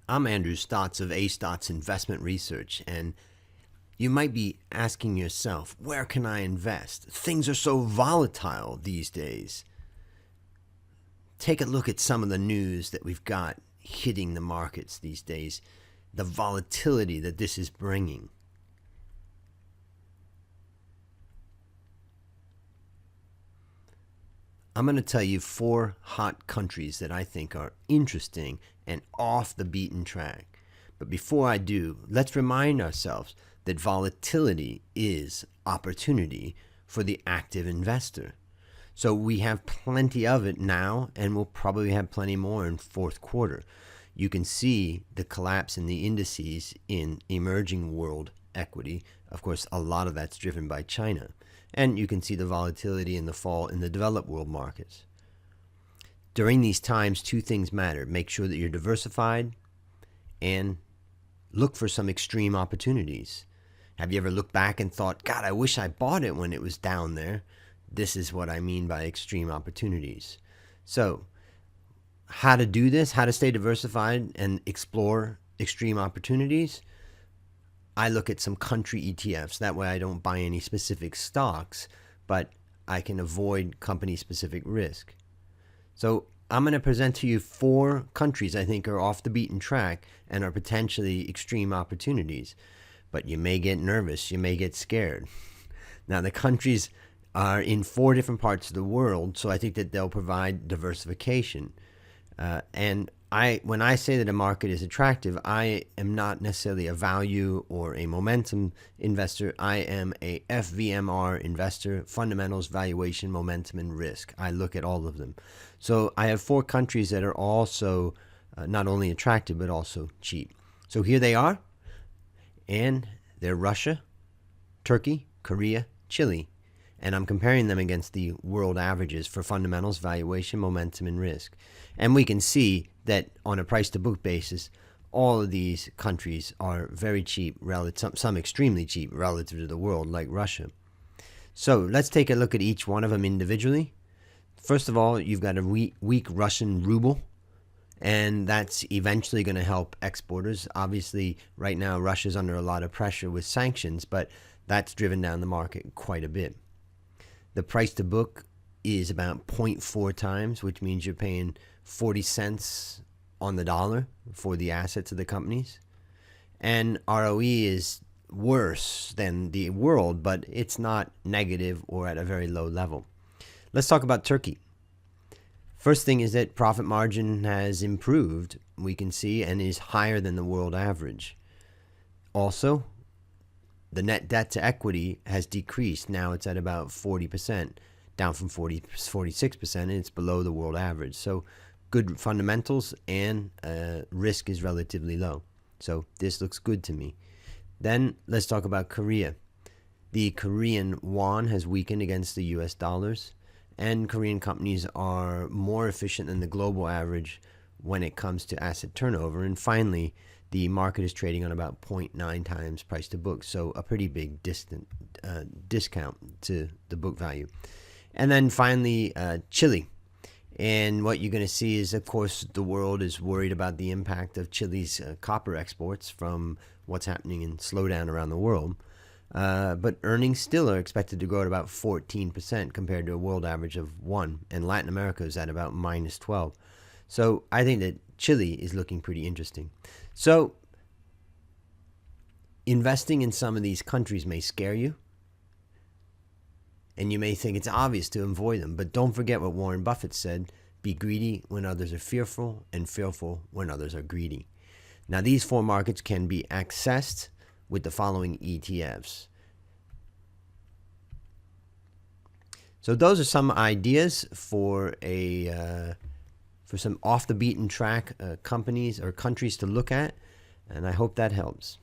I'm Andrew Stotts of A Stotts Investment Research, and you might be asking yourself, where can I invest? Things are so volatile these days. Take a look at some of the news that we've got hitting the markets these days, the volatility that this is bringing. I'm going to tell you 4 hot countries that I think are interesting and off the beaten track. But before I do, let's remind ourselves that volatility is opportunity for the active investor. So we have plenty of it now, and we'll probably have plenty more in fourth quarter. You can see the collapse in the indices in emerging world equity. Of course, a lot of that's driven by China. And you can see the volatility in the fall in the developed world markets. During these times, 2 things matter. Make sure that you're diversified and look for some extreme opportunities. Have you ever looked back and thought, God, I wish I bought it when it was down there? This is what I mean by extreme opportunities. So, how to do this, how to stay diversified and explore extreme opportunities? I look at some country ETFs. That way I don't buy any specific stocks, but I can avoid company-specific risk. So I'm going to present to you 4 countries I think are off the beaten track and are potentially extreme opportunities. But you may get nervous. You may get scared. Now, the countries are in 4 different parts of the world, so I think that they'll provide diversification. When I say that a market is attractive, I am not necessarily a value or a momentum investor. I am a FVMR investor, fundamentals, valuation, momentum, and risk. I look at all of them. So I have 4 countries that are also not only attractive, but also cheap. So here they are, and they're Russia, Turkey, Korea, Chile. And I'm comparing them against the world averages for fundamentals, valuation, momentum, and risk. And we can see that on a price-to-book basis, all of these countries are very cheap, some extremely cheap relative to the world, like Russia. So let's take a look at each one of them individually. First of all, you've got a weak Russian ruble, and that's eventually going to help exporters. Obviously, right now, Russia's under a lot of pressure with sanctions, but that's driven down the market quite a bit. The price to book is about 0.4 times, which means you're paying 40 cents on the dollar for the assets of the companies. And ROE is worse than the world, but it's not negative or at a very low level. Let's talk about Turkey. First thing is that profit margin has improved, we can see, and is higher than the world average. Also, the net debt to equity has decreased. Now it's at about 40%, down from 46%, and it's below the world average. So good fundamentals, and risk is relatively low. So this looks good to me. Then let's talk about Korea. The Korean won has weakened against the US dollars, and Korean companies are more efficient than the global average when it comes to asset turnover. And finally, the market is trading on about 0.9 times price to book, so a pretty big discount to the book value. And then finally, Chile. And what you're going to see is, of course, the world is worried about the impact of Chile's copper exports from what's happening in slowdown around the world. But earnings still are expected to grow at about 14% compared to a world average of 1%. And Latin America is at about minus 12%. So I think that Chile is looking pretty interesting. So investing in some of these countries may scare you, and you may think it's obvious to avoid them. But don't forget what Warren Buffett said: be greedy when others are fearful, and fearful when others are greedy. Now, these 4 markets can be accessed with the following ETFs. So those are some ideas for some off the beaten track companies or countries to look at, and I hope that helps.